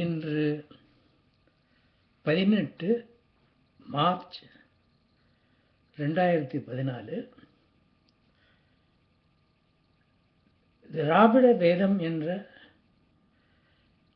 இன்று 18 மார்ச் 2014 திராவிட வேதம் என்ற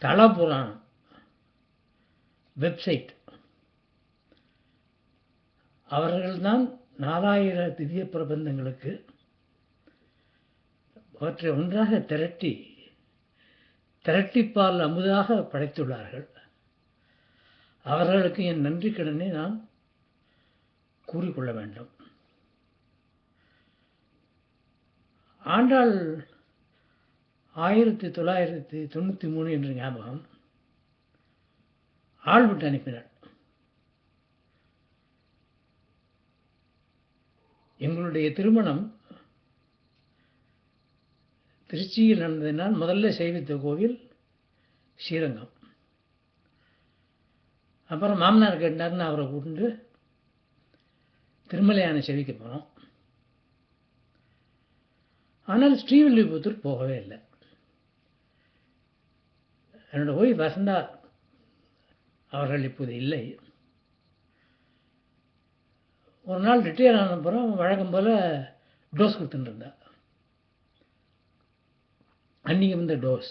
தலபுராணம் வெப்சைட் அவர்கள்தான் 4000 திவ்ய பிரபந்தங்களுக்கு அவற்றை ஒன்றாக திரட்டிப்பால் அமுதாக படைத்துள்ளார்கள். அவர்களுக்கு என் நன்றி கடனை நான் கூறிக்கொள்ள வேண்டும். ஆண்டாள் 1993 என்ற ஞாபகம் ஆள் விட்டு அனுப்பினார். எங்களுடைய திருமணம் திருச்சியில் நடந்ததினால் முதல்ல சேவித்த கோவில் ஸ்ரீரங்கம். அப்புறம் மாமனார் கேட்டார்னு அவரை கூட்டு திருமலையான செவிக்க போனோம். ஆனால் ஸ்ரீவில்லிபுத்தூர் போகவே இல்லை. என்னோட ஒய்ஃப் வசந்தா அவர்கள் இப்போது இல்லை. ஒரு நாள் ரிட்டையர் ஆன அப்புறம் வழக்கம் போல் டோஸ் கொடுத்துட்டு இருந்தா. அன்றைக்கி வந்த டோஸ்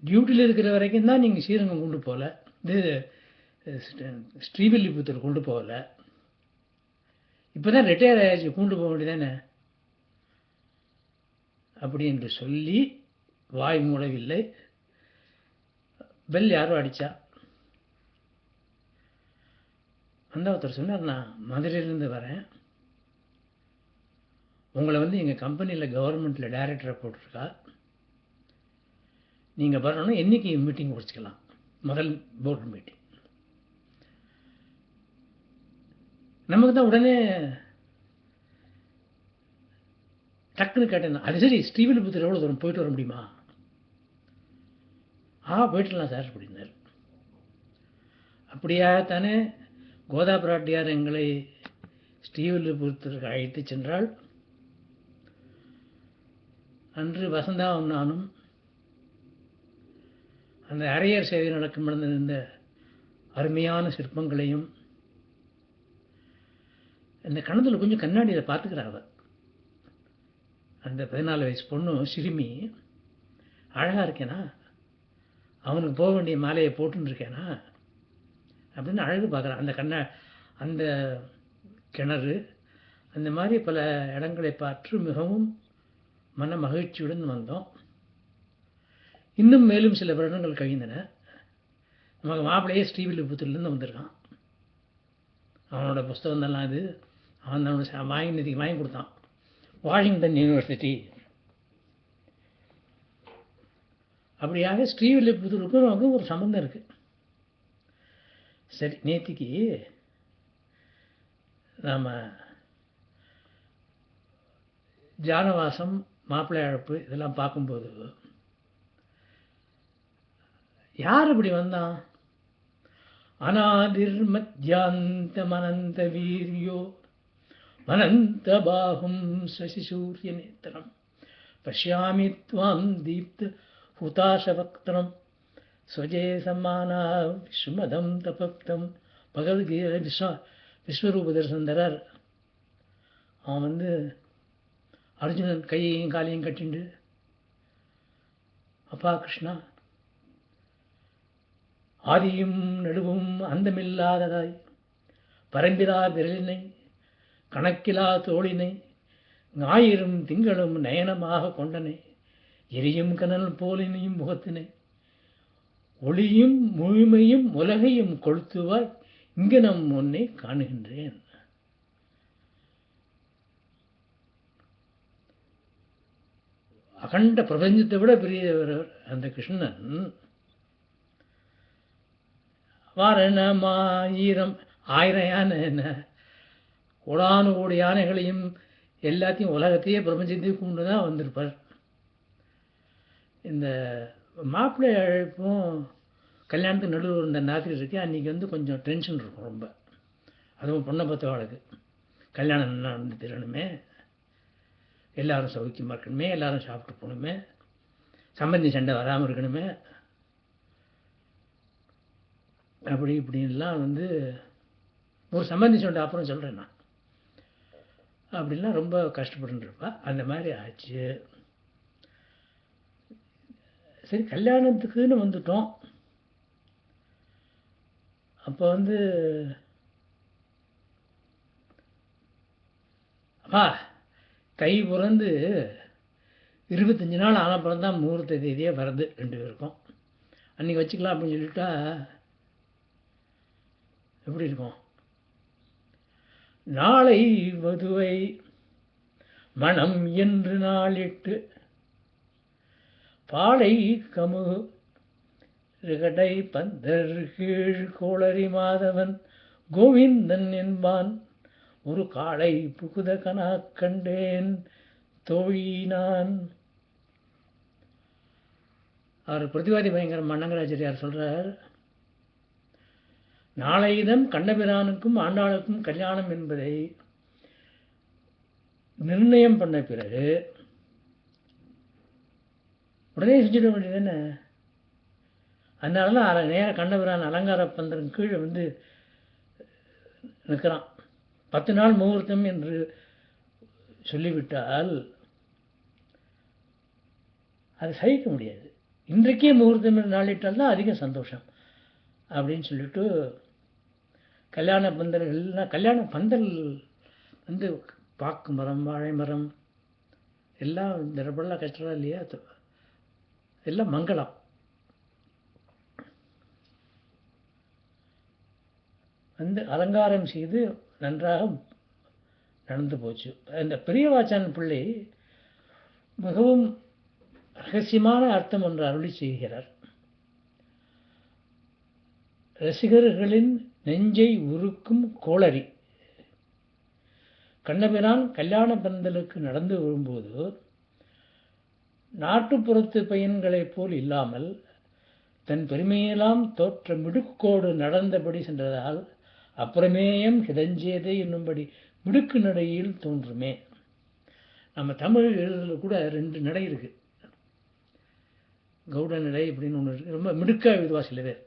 டியூட்டியில் இருக்கிற வரைக்கும் தான் நீங்கள் ஸ்ரீரங்கம் கொண்டு போகல, இது ஸ்ரீவில்லிபுத்தூர் கொண்டு போகல. இப்போ தான் ரிட்டையர் ஆகிடுச்சு, கொண்டு போக வேண்டியதானே அப்படி என்று சொல்லி வாய் மூடவில்லை. பெல் யாரோ அடித்தா. அந்த ஒருத்தர் சொன்னார், நான் மதுரையிலேருந்து வரேன், உங்களை எங்கள் கம்பெனியில் கவர்மெண்ட்டில் டைரக்டராக போட்டிருக்கா, நீங்கள் வரணும், என்றைக்கு மீட்டிங் முடிச்சுக்கலாம், முதல் போர்டு மீட்டிங். நமக்கு தான் உடனே டக்குன்னு கேட்டேன், அது சரி ஸ்ரீவில்லிபுத்தூர் எவ்வளோ தூரம் போயிட்டு வர முடியுமா? போயிட்டுலாம் சார் அப்படின்னார். அப்படியாகத்தானே கோதா பிராட்டியார் எங்களை ஸ்ரீவில்லிபுத்தூருக்கு அழைத்து சென்றால். அன்று வசந்தாவும் நானும் அந்த அரையர் சேவை நடக்கும் நடந்த அருமையான சிற்பங்களையும் இந்த கணத்தில் கொஞ்சம் கண்ணாடியில் பார்த்துக்கிறாங்க. அந்த 14 வயசு பொண்ணு சிறுமி அழகாக இருக்கேனா, அவனுக்கு போக வேண்டிய மாலையை போட்டுன்னு இருக்கேனா அப்படின்னு அழகு பார்க்குறான். அந்த கிணறு அந்த மாதிரி பல இடங்களை பார்த்து மிகவும் மன மகிழ்ச்சியுடன் வந்தோம். இன்னும் மேலும் சில வருடங்கள் கழிந்தன. நமக்கு மாப்பிள்ளையே ஸ்ரீவில்லிபுத்தூர்லேருந்து வந்திருக்கான். அவனோட புஸ்தகம் தான் இது. அவன் அவனுக்கு வாங்கி கொடுத்தான், வாஷிங்டன் யூனிவர்சிட்டி. அப்படியாக ஸ்ரீவில்லிபுத்தூருக்கும் நமக்கு ஒரு சம்பந்தம் இருக்குது. சரி, நேற்றுக்கு நாம் ஜானவாசம், மாப்பிள்ளை அழைப்பு இதெல்லாம் பார்க்கும்போது யார் இப்படி வந்தான்? அநாதிர் மத்தியாந்தம் அனந்த வீரியோ அனந்த பாகும் சசிசூரிய நேத்திரம் பஷ்யாமி த்வாம் தீப்த ஹுதாசவக்திரம் ஸ்வஜே சம்மானா விஸ்வமதம் தபப்தம். பகவத்கீதை விஸ்வரூப தரிசனந்தரார். அவன் அர்ஜுனன் கையையும் காலையும் கட்டிண்டு, அப்பா கிருஷ்ணா, ஆதியும் நடுவும் அந்தமில்லாததாய் பரம்பிலா விரலினை கணக்கிலா தோளினை ஞாயிறும் திங்களும் நயனமாக கொண்டனை எரியும் கனல் போலினையும் முகத்தினை ஒளியும் முழுமையும் உலகையும் கொளுத்துவாய் இங்கு நம் முன்னே காணுகின்றேன். அகண்ட பிரபஞ்சத்தை விட பெரியவர் அந்த கிருஷ்ணன். வாரணமாயிரம் 1000 யானை, என்ன கோடானு கோடி யானைகளையும் எல்லாத்தையும் உலகத்தையே பிரபஞ்சத்தையும் கொண்டு தான் வந்திருப்பார். இந்த மாப்பிள்ளை அழைப்பும் கல்யாணத்துக்கு நடுவில் இருந்த ராத்திரி இருக்கு. அன்றைக்கி கொஞ்சம் டென்ஷன் இருக்கும் ரொம்ப. அதுவும் பொண்ணை பார்த்தவாளுக்கு கல்யாணம் நடந்து தரணுமே, எல்லோரும் சௌக்கியமாக இருக்கணுமே, எல்லோரும் சாப்பிட்டு போகணுமே. சம்பந்தி சண்டை வராமல் இருக்கணுமே, அப்படி இப்படின்லாம் வந்து ஒரு சம்பந்தி சண்டை அப்புறம் சொல்கிறேன் நான். அப்படின்லாம் ரொம்ப கஷ்டப்பட்டுருப்பா. அந்த மாதிரி ஆச்சு. சரி, கல்யாணத்துக்குன்னு வந்துட்டோம். அப்போ வந்து அப்பா தை பிறந்து 25 நாள் ஆன அப்புறம் தான் முகூர்த்த தேதியே வருது 2 பேருக்கும். அன்றைக்கி வச்சுக்கலாம் அப்படின்னு சொல்லிட்டா எப்படி இருக்கும்? நாளை வதுவை மனம் என்று நாளிட்டு பாலை கமுகு கடை பந்தர் கீழ் கோளரி மாதவன் கோவிந்தன் என்பான் ஒரு காளை புகுத கனா கண்டேன் தோழி நான். அவர் பிரதிவாதி பயங்கரம் அண்ணங்கராச்சாரியார் சொல்றார், நாளையிடம் கண்ணபிரானுக்கும் ஆண்டாளுக்கும் கல்யாணம் என்பதை நிர்ணயம் பண்ண பிறகு உடனே செஞ்சிட வேண்டியது என்ன? அதனால தான் நேரம் கண்ணபிரான் அலங்கார பந்தன் கீழே வந்து நிற்கிறான். 10 நாள் முகூர்த்தம் என்று சொல்லிவிட்டால் அது சகிக்க முடியாது. இன்றைக்கே முகூர்த்தம் என்று நாளிட்டால் தான் அதிக சந்தோஷம் அப்படின்னு சொல்லிட்டு கல்யாண பந்தல்கள்லாம், கல்யாண பந்தல் வந்து பாக்கு மரம் வாழை மரம் எல்லாம் இந்த ரப்பெல்லாம் கஷ்டம் இல்லையா, எல்லாம் மங்களம். வந்து அலங்காரம் செய்து நன்றாக நடந்து போச்சு. இந்த பெரியவாச்சான் பிள்ளை மிகவும் ரகசியமான அர்த்தம் ஒன்று அருளி செய்கிறார். ரசிகர்களின் நெஞ்சை உருக்கும் கோளரி. கண்ணபிரான் கல்யாண பந்தலுக்கு நடந்து வரும்போது நாட்டுப்புறத்து பையன்களைப் போல் இல்லாமல் தன் பெருமையெல்லாம் தோற்ற மிடுக்கோடு நடந்தபடி சென்றதால் அப்புறமேயம் ஹிதஞ்சேதே என்னும்படி மிடுக்கு நடையில் தோன்றுமே. நம்ம தமிழ் எழுதுல கூட 2 நடை இருக்குது. கவுட நடை அப்படின்னு ஒன்று இருக்குது. ரொம்ப மிடுக்காக எழுதுவா சில பேர்.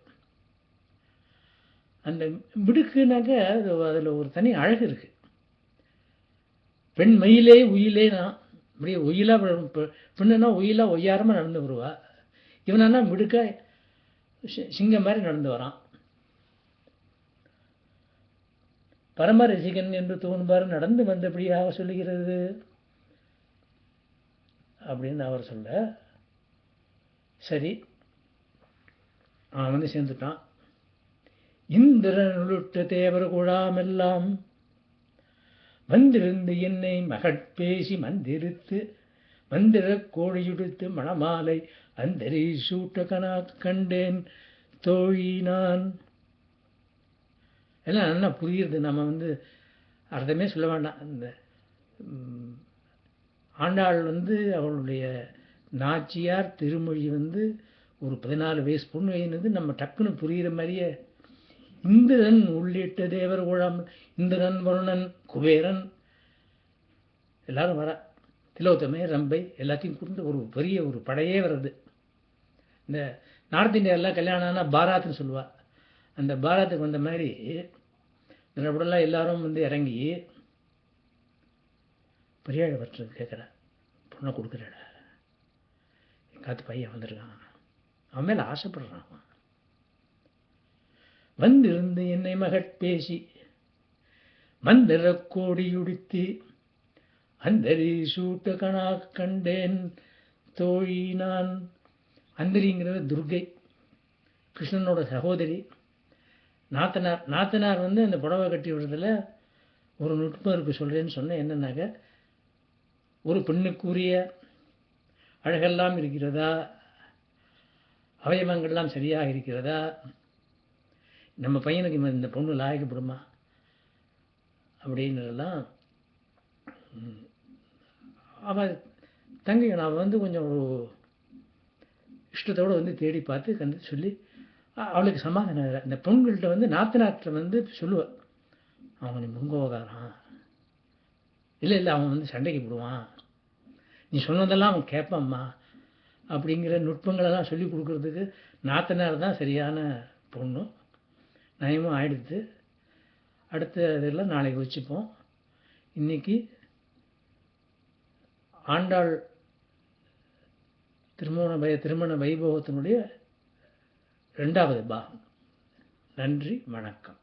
அந்த மிடுக்குனாக்க அதில் ஒரு தனி அழகு இருக்குது. பெண் மயிலே உயிலேனா அப்படியே ஒயிலாக, பெண்ணுன்னா ஒயிலாக ஒய்யாரமாக நடந்து வருவா. இவனா மிடுக்கா சிங்கம் மாதிரி நடந்து வரான். பரம ரசிகன் என்று தோன்பார் நடந்து வந்தபடியாக சொல்லுகிறது அப்படின்னு அவர் சொல்ல, சரி அவன் வந்து சேர்ந்துட்டான். இந்திரன் உள்ளிட்ட தேவர் குழாமெல்லாம் வந்திருந்து என்னை மகட்பேசி மந்திரித்து மந்திர கோழியுடுத்து மணமாலை அந்தரி சூட்ட கனா கண்டேன் தோழி நான். எல்லாம் நல்லா புரியுது. நம்ம வந்து அர்த்தமே சொல்ல வேண்டாம். இந்த ஆண்டாள் வந்து அவளுடைய நாச்சியார் திருமொழி வந்து ஒரு 14 வயசு பொண்ணு எழுந்தது நம்ம டக்குன்னு புரிகிற மாதிரியே. இந்திரன் உள்ளிட்ட தேவர் குழாம், இந்திரன் வருணன் குபேரன் எல்லாரும் வர, திலோத்தமை ரம்பை எல்லாத்தையும் கூட்டு ஒரு பெரிய ஒரு படையே வருது. இந்த நார்த் இந்தியாவெல்லாம் கல்யாணம்னா பாராத்துன்னு சொல்லுவா. அந்த பாராத்துக்கு வந்த மாதிரி அப்படிலாம் எல்லாரும் வந்து இறங்கி பெரியாழ வட்டுறது கேட்குறா, பொண்ணை கொடுக்குறாடா, காத்து பையன் வந்திருக்கான், அவன் மேலே ஆசைப்படுறான். வந்திருந்து என்னை மகட்பேசி மந்திர கோடியுடுத்தி அந்தரி சூட்ட கணா கண்டேன் தோழி நான். அந்தரிங்கிறது துர்கை, கிருஷ்ணனோட சகோதரி. நாத்தனார் வந்து அந்த புடவை கட்டி விடுறதுல ஒரு நுட்பம் இருக்குது, சொல்கிறேன்னு சொன்னேன். என்னன்னாக்க, ஒரு பெண்ணுக்குரிய அழகெல்லாம் இருக்கிறதா, அவயவங்கள்லாம் சரியாக இருக்கிறதா, நம்ம பையனுக்கு இந்த பொண்ணு லாயக்கப்படுமா அப்படின்றதெல்லாம் அவள் தங்கை நான் வந்து கொஞ்சம் ஒரு இஷ்டத்தோடு வந்து தேடி பார்த்து கண்டு சொல்லி அவளுக்கு சமாதானம். இந்த பெண்கள்கிட்ட வந்து நாத்தனாற்ற வந்து சொல்லுவாள், அவன் கொஞ்சம் முங்கோகாரான், இல்லை அவன் வந்து சண்டைக்கு போடுவான், நீ சொன்னதெல்லாம் அவன் கேட்பாம்மா அப்படிங்கிற நுட்பங்களெல்லாம் சொல்லி கொடுக்குறதுக்கு நாத்தனார் தான் சரியான பொண்ணு. நயமும் ஆயிடுத்து. அடுத்த இதெல்லாம் நாளைக்கு வச்சுப்போம். இன்றைக்கி ஆண்டாள் திருமண வைபவத்தினுடைய 2வது பாகம். நன்றி, வணக்கம்.